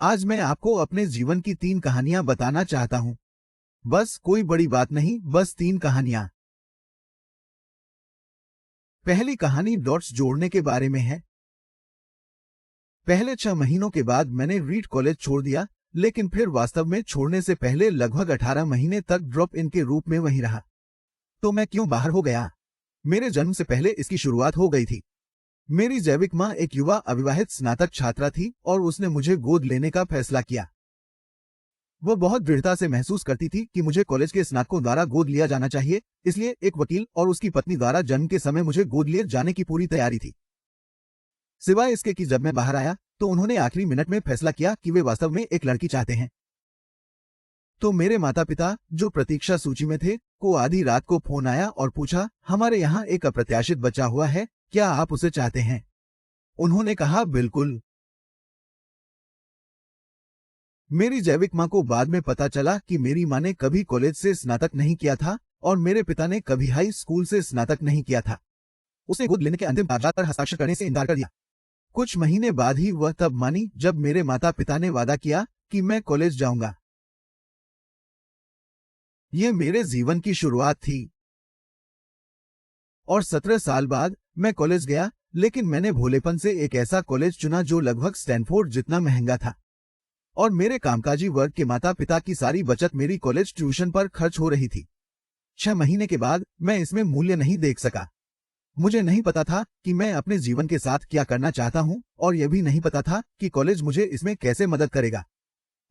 आज मैं आपको अपने जीवन की 3 कहानियां बताना चाहता हूं। बस कोई बड़ी बात नहीं, बस 3 कहानियां। पहली कहानी डॉट्स जोड़ने के बारे में है। पहले 6 महीनों के बाद मैंने रीड कॉलेज छोड़ दिया, लेकिन फिर वास्तव में छोड़ने से पहले लगभग 18 महीने तक ड्रॉप इन के रूप में वहीं रहा। तो मैं क्यों बाहर हो गया? मेरे जन्म से पहले इसकी शुरुआत हो गई थी। मेरी जैविक माँ एक युवा अविवाहित स्नातक छात्रा थी और उसने मुझे गोद लेने का फैसला किया। वो बहुत दृढ़ता से महसूस करती थी कि मुझे कॉलेज के स्नातकों द्वारा गोद लिया जाना चाहिए, इसलिए एक वकील और उसकी पत्नी द्वारा जन्म के समय मुझे गोद लिए जाने की पूरी तैयारी थी। सिवाय इसके कि जब मैं बाहर आया तो उन्होंने आखिरी मिनट में फैसला किया कि वे वास्तव में एक लड़की चाहते हैं। तो मेरे माता पिता, जो प्रतीक्षा सूची में थे, को आधी रात को फोन आया और पूछा, हमारे यहाँ एक अप्रत्याशित बच्चा हुआ है, क्या आप उसे चाहते हैं? उन्होंने कहा, बिल्कुल। मेरी जैविक माँ को बाद में पता चला कि मेरी माँ ने कभी कॉलेज से स्नातक नहीं किया था और मेरे पिता ने कभी हाई स्कूल से स्नातक नहीं किया था। उसे गोद लेने के अंतिम कागजात पर हस्ताक्षर करने से इनकार कर दिया। कुछ महीने बाद ही वह तब मानी जब मेरे माता पिता ने वादा किया कि मैं कॉलेज जाऊंगा। यह मेरे जीवन की शुरुआत थी। और 17 साल बाद मैं कॉलेज गया, लेकिन मैंने भोलेपन से एक ऐसा कॉलेज चुना जो लगभग स्टैनफोर्ड जितना महंगा था। और मेरे कामकाजी वर्ग के माता पिता की सारी बचत मेरी कॉलेज ट्यूशन पर खर्च हो रही थी। 6 महीने के बाद मैं इसमें मूल्य नहीं देख सका। मुझे नहीं पता था कि मैं अपने जीवन के साथ क्या करना चाहता हूं, और यह भी नहीं पता था कि कॉलेज मुझे इसमें कैसे मदद करेगा।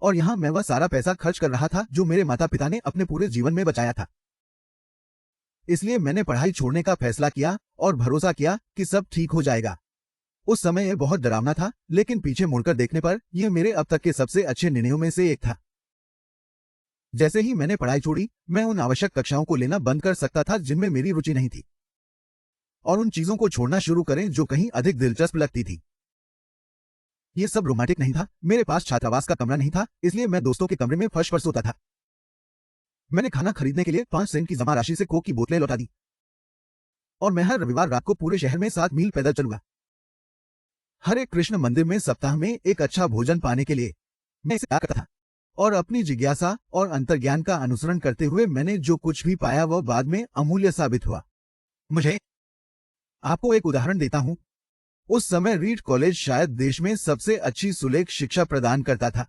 और यहां मैं वह सारा पैसा खर्च कर रहा था जो मेरे माता पिता ने अपने पूरे जीवन में बचाया था। इसलिए मैंने पढ़ाई छोड़ने का फैसला किया और भरोसा किया कि सब ठीक हो जाएगा। उस समय यह बहुत डरावना था, लेकिन पीछे मुड़कर देखने पर यह मेरे अब तक के सबसे अच्छे निर्णयों में से एक था। जैसे ही मैंने पढ़ाई छोड़ी, मैं उन आवश्यक कक्षाओं को लेना बंद कर सकता था जिनमें मेरी रुचि नहीं थी, और उन चीजों को छोड़ना शुरू करें जो कहीं अधिक दिलचस्प लगती थी। यह सब रोमांटिक नहीं था। मेरे पास छात्रावास का कमरा नहीं था, इसलिए मैं दोस्तों के कमरे में फर्श पर सोता था। मैंने खाना खरीदने के लिए 5 सेंट की जमा राशि से कोक की बोतलें लौटा दी, और मैं हर रविवार रात को पूरे शहर में 7 मील पैदल चलूंगा। हरे कृष्ण मंदिर में सप्ताह में एक अच्छा भोजन पाने के लिए मैं इसे करता था, और अपनी जिज्ञासा और अंतर्ज्ञान का अनुसरण करते हुए मैंने जो कुछ भी पाया वह बाद में अमूल्य साबित हुआ। मुझे आपको एक उदाहरण देता हूं। उस समय रीड कॉलेज शायद देश में सबसे अच्छी सुलेख शिक्षा प्रदान करता था।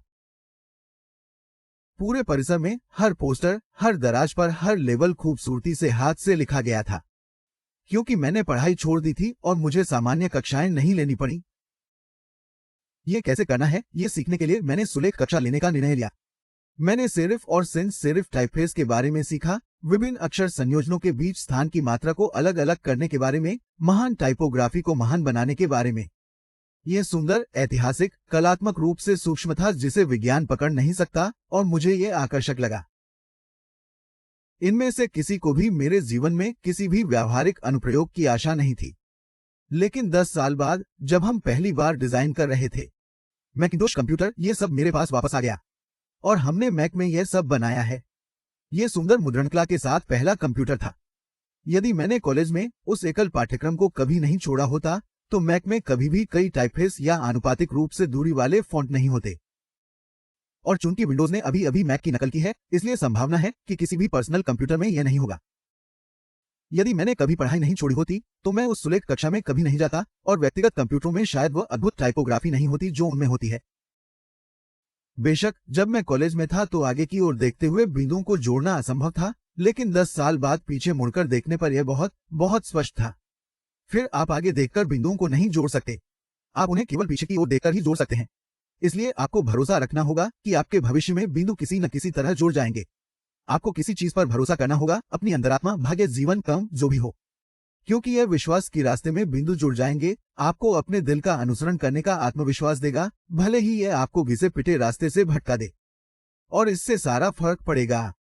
पूरे परिसर में हर पोस्टर, हर दराज पर हर लेवल खूबसूरती से हाथ से लिखा गया था। क्योंकि मैंने पढ़ाई छोड़ दी थी और मुझे सामान्य कक्षाएं नहीं लेनी पड़ी, यह कैसे करना है यह सीखने के लिए मैंने सुलेख कक्षा लेने का निर्णय लिया। मैंने सेरिफ और सेंस सेरिफ टाइपफेस के बारे में सीखा, विभिन्न अक्षर संयोजनों के बीच स्थान की मात्रा को अलग अलग करने के बारे में, महान टाइपोग्राफी को महान बनाने के बारे में। यह सुंदर, ऐतिहासिक, कलात्मक रूप से सूक्ष्म था जिसे विज्ञान पकड़ नहीं सकता, और मुझे यह आकर्षक लगा। इनमें से किसी को भी मेरे जीवन में किसी भी व्यावहारिक अनुप्रयोग की आशा नहीं थी। लेकिन 10 साल बाद जब हम पहली बार डिजाइन कर रहे थे मैकिंटोश कंप्यूटर, यह सब मेरे पास वापस आ गया और हमने मैक में यह सब बनाया है। यह सुंदर मुद्रणकला के साथ पहला कंप्यूटर था। यदि मैंने कॉलेज में उस एकल पाठ्यक्रम को कभी नहीं छोड़ा होता तो मैक में कभी भी कई टाइपफेस या आनुपातिक रूप से दूरी वाले फॉन्ट नहीं होते। और चूंकि विंडोज ने अभी अभी मैक की नकल की है, इसलिए संभावना है कि किसी भी पर्सनल कंप्यूटर में यह नहीं होगा। यदि मैंने कभी पढ़ाई नहीं छोड़ी होती तो मैं उस सुलेख कक्षा में कभी नहीं जाता, और व्यक्तिगत कंप्यूटरों में शायद वह अद्भुत टाइपोग्राफी नहीं होती जो उनमें होती है। बेशक जब मैं कॉलेज में था तो आगे की ओर देखते हुए बिंदुओं को जोड़ना असंभव था, लेकिन 10 साल बाद पीछे मुड़कर देखने पर यह बहुत बहुत स्पष्ट था। फिर आप आगे देखकर बिंदुओं को नहीं जोड़ सकते, आप उन्हें केवल पीछे की ओर देखकर ही जोड़ सकते हैं। इसलिए आपको भरोसा रखना होगा कि आपके भविष्य में बिंदु किसी न किसी तरह जुड़ जाएंगे। आपको किसी चीज पर भरोसा करना होगा, अपनी अंतरात्मा, भाग्य, जीवन, कर्म, जो भी हो, क्योंकि यह विश्वास के रास्ते में बिंदु जुड़ जाएंगे। आपको अपने दिल का अनुसरण करने का आत्मविश्वास देगा, भले ही यह आपको घिसे पिटे रास्ते से भटका दे, और इससे सारा फर्क पड़ेगा।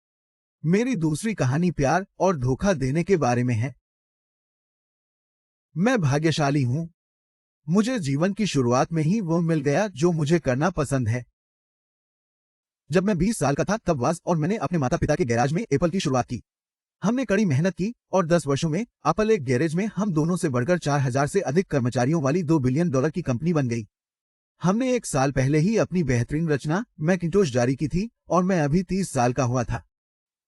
मेरी दूसरी कहानी प्यार और धोखा देने के बारे में है। मैं भाग्यशाली हूं, मुझे जीवन की शुरुआत में ही वो मिल गया जो मुझे करना पसंद है। जब मैं 20 साल का था तब वाज और मैंने अपने माता पिता के गैराज में एप्पल की शुरुआत की। हमने कड़ी मेहनत की और 10 वर्षों में एप्पल एक गैरेज में हम दोनों से बढ़कर 4000 से अधिक कर्मचारियों वाली $2 बिलियन की कंपनी बन गई। हमने 1 साल पहले ही अपनी बेहतरीन रचना मैकिंटोश जारी की थी और मैं अभी 30 साल का हुआ था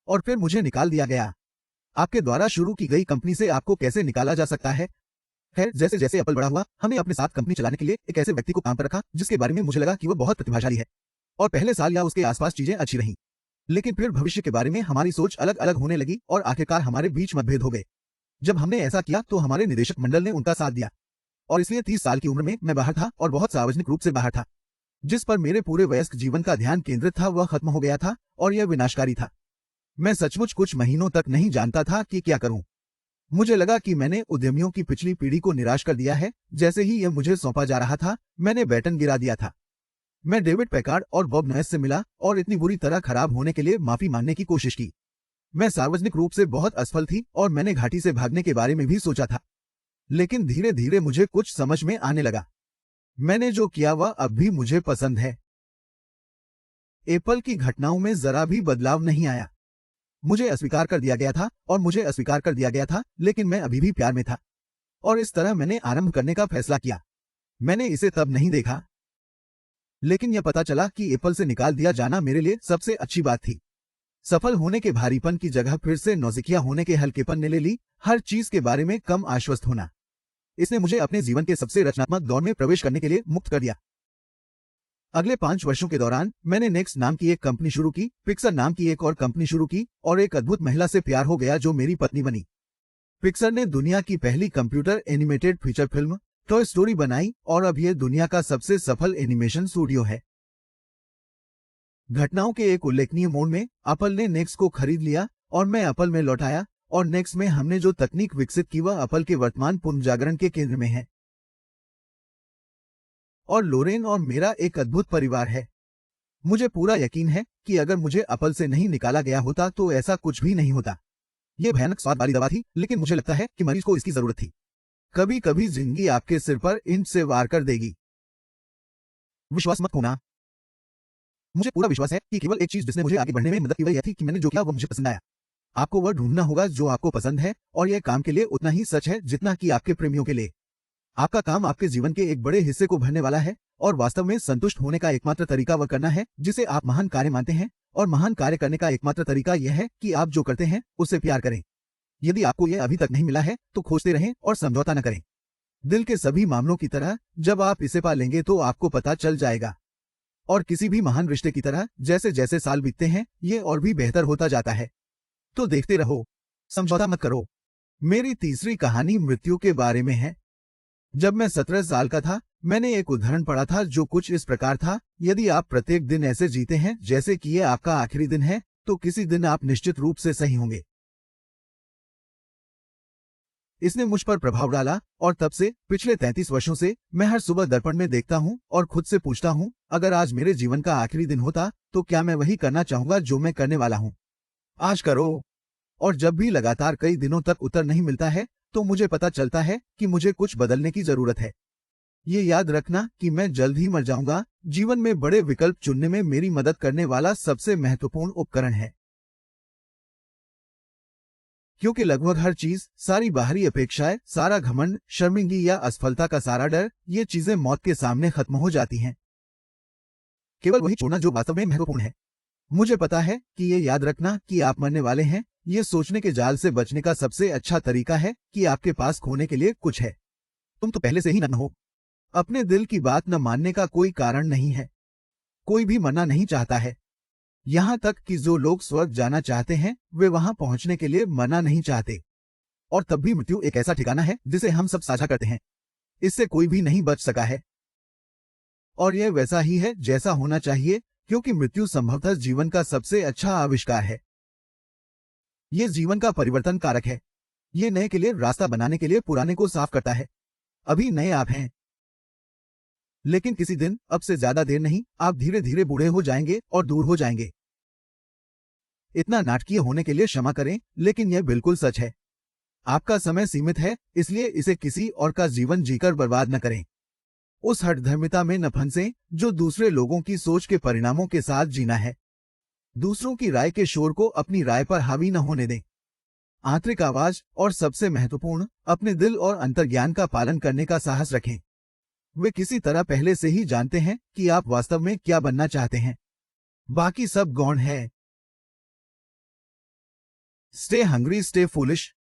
और फिर मुझे निकाल दिया गया। आपके द्वारा शुरू की गई कंपनी से आपको कैसे निकाला जा सकता है? खैर, जैसे जैसे एप्पल बड़ा हुआ, हमने अपने साथ कंपनी चलाने के लिए एक ऐसे व्यक्ति को काम पर रखा जिसके बारे में मुझे लगा कि वो बहुत प्रतिभाशाली है और पहले साल या उसके आसपास चीजें अच्छी रहीं। लेकिन फिर भविष्य के बारे में हमारी सोच अलग अलग होने लगी और आखिरकार हमारे बीच मतभेद हो गए। जब हमने ऐसा किया तो हमारे निदेशक मंडल ने उनका साथ दिया और इसलिए 30 साल की उम्र में मैं बाहर था और बहुत सार्वजनिक रूप से बाहर था। जिस पर मेरे पूरे वयस्क जीवन का ध्यान केंद्रित था वह खत्म हो गया था और यह विनाशकारी था। मैं सचमुच कुछ महीनों तक नहीं जानता था कि क्या करूं। मुझे लगा कि मैंने उद्यमियों की पिछली पीढ़ी को निराश कर दिया है। जैसे ही यह मुझे सौंपा जा रहा था, मैंने बैटन गिरा दिया था। मैं डेविड पैकार्ड और बॉब नॉयस से मिला और इतनी बुरी तरह खराब होने के लिए माफी मांगने की कोशिश की। मैं सार्वजनिक रूप से बहुत असफल थी और मैंने घाटी से भागने के बारे में भी सोचा था। लेकिन धीरे धीरे मुझे कुछ समझ में आने लगा। मैंने जो किया वह अब भी मुझे पसंद है। एप्पल की घटनाओं में जरा भी बदलाव नहीं आया। मुझे अस्वीकार कर दिया गया था और मुझे अस्वीकार कर दिया गया था, लेकिन मैं अभी भी प्यार में था और इस तरह मैंने आरंभ करने का फैसला किया। मैंने इसे तब नहीं देखा, लेकिन यह पता चला कि एप्पल से निकाल दिया जाना मेरे लिए सबसे अच्छी बात थी। सफल होने के भारीपन की जगह फिर से नौसिखिया होने के हल्केपन ने ले ली, हर चीज के बारे में कम आश्वस्त होना। इसने मुझे अपने जीवन के सबसे रचनात्मक दौर में प्रवेश करने के लिए मुक्त कर दिया। अगले 5 वर्षों के दौरान मैंने नेक्स्ट नाम की एक कंपनी शुरू की, पिक्सर नाम की एक और कंपनी शुरू की और एक अद्भुत महिला से प्यार हो गया जो मेरी पत्नी बनी। पिक्सर ने दुनिया की पहली computer animated feature film toy story बनाई और अब यह दुनिया का सबसे सफल एनिमेशन स्टूडियो है। घटनाओं के एक उल्लेखनीय मोड़ में एप्पल ने नेक्स्ट को खरीद लिया और मैं एप्पल में लौट आया और नेक्स्ट में हमने जो तकनीक विकसित की वह एप्पल के वर्तमान पुनर्जागरण के केंद्र में है। और लोरेन और मेरा एक अद्भुत परिवार है। मुझे पूरा यकीन है कि अगर मुझे एप्पल से नहीं निकाला गया होता तो ऐसा कुछ भी नहीं होता। यह भयानक स्वाद वाली दवा थी, लेकिन मुझे लगता है कि मरीज को इसकी जरूरत थी। कभी कभी जिंदगी आपके सिर पर इंच से वार कर देगी। विश्वास मत खोना। मुझे पूरा विश्वास है कि केवल एक चीज जिसने मुझे आगे बढ़ने में मदद की वह यह थी कि मैंने जो किया वो मुझे पसंद आया। आपको वह ढूंढना होगा जो आपको पसंद है और यह काम के लिए उतना ही सच है जितना कि आपके प्रेमियों के लिए। आपका काम आपके जीवन के एक बड़े हिस्से को भरने वाला है और वास्तव में संतुष्ट होने का एकमात्र तरीका वह करना है जिसे आप महान कार्य मानते हैं, और महान कार्य करने का एकमात्र तरीका यह है कि आप जो करते हैं उससे प्यार करें। यदि आपको यह अभी तक नहीं मिला है तो खोजते रहें और समझौता न करें। दिल के सभी मामलों की तरह जब आप इसे पा लेंगे तो आपको पता चल जाएगा। और किसी भी महान रिश्ते की तरह जैसे जैसे साल बीतते हैं ये और भी बेहतर होता जाता है। तो देखते रहो, समझौता मत करो। मेरी तीसरी कहानी मृत्यु के बारे में है। जब मैं 17 साल का था मैंने एक उदाहरण पढ़ा था जो कुछ इस प्रकार था: यदि आप प्रत्येक दिन ऐसे जीते हैं जैसे कि ये आपका आखिरी दिन है तो किसी दिन आप निश्चित रूप से सही होंगे। इसने मुझ पर प्रभाव डाला और तब से पिछले 33 वर्षों से मैं हर सुबह दर्पण में देखता हूं और खुद से पूछता हूं, अगर आज मेरे जीवन का आखिरी दिन होता तो क्या मैं वही करना चाहूंगा जो मैं करने वाला हूं। आज करो। और जब भी लगातार कई दिनों तक उत्तर नहीं मिलता है तो मुझे पता चलता है कि मुझे कुछ बदलने की जरूरत है। ये याद रखना कि मैं जल्द ही मर जाऊंगा जीवन में बड़े विकल्प चुनने में मेरी मदद करने वाला सबसे महत्वपूर्ण उपकरण है। क्योंकि लगभग हर चीज, सारी बाहरी अपेक्षाएं, सारा घमंड, शर्मिंदगी या असफलता का सारा डर, ये चीजें मौत के सामने खत्म हो जाती हैं। केवल वही छोड़ना जो वास्तव में महत्वपूर्ण है। मुझे पता है कि ये याद रखना कि आप मरने वाले हैं, ये सोचने के जाल से बचने का सबसे अच्छा तरीका है कि आपके पास खोने के लिए कुछ है। तुम तो पहले से ही नग्न हो। अपने दिल की बात न मानने का कोई कारण नहीं है। कोई भी मरना नहीं चाहता है। यहां तक कि जो लोग स्वर्ग जाना चाहते हैं वे वहां पहुंचने के लिए मरना नहीं चाहते। और तब भी मृत्यु एक ऐसा ठिकाना है जिसे हम सब साझा करते हैं। इससे कोई भी नहीं बच सका है। और यह वैसा ही है जैसा होना चाहिए, क्योंकि मृत्यु संभवतः जीवन का सबसे अच्छा आविष्कार है। यह जीवन का परिवर्तन कारक है। ये नए के लिए रास्ता बनाने के लिए पुराने को साफ करता है। अभी नए आप हैं, लेकिन किसी दिन, अब से ज्यादा देर नहीं, आप धीरे धीरे बूढ़े हो जाएंगे और दूर हो जाएंगे। इतना नाटकीय होने के लिए क्षमा करें, लेकिन यह बिल्कुल सच है। आपका समय सीमित है, इसलिए इसे किसी और का जीवन जीकर बर्बाद न करें। उस हठधर्मिता में न फंसें जो दूसरे लोगों की सोच के परिणामों के साथ जीना है। दूसरों की राय के शोर को अपनी राय पर हावी न होने दें। आंतरिक आवाज और सबसे महत्वपूर्ण, अपने दिल और अंतर्ज्ञान का पालन करने का साहस रखें। वे किसी तरह पहले से ही जानते हैं कि आप वास्तव में क्या बनना चाहते हैं। बाकी सब गौण है। Stay hungry, stay foolish.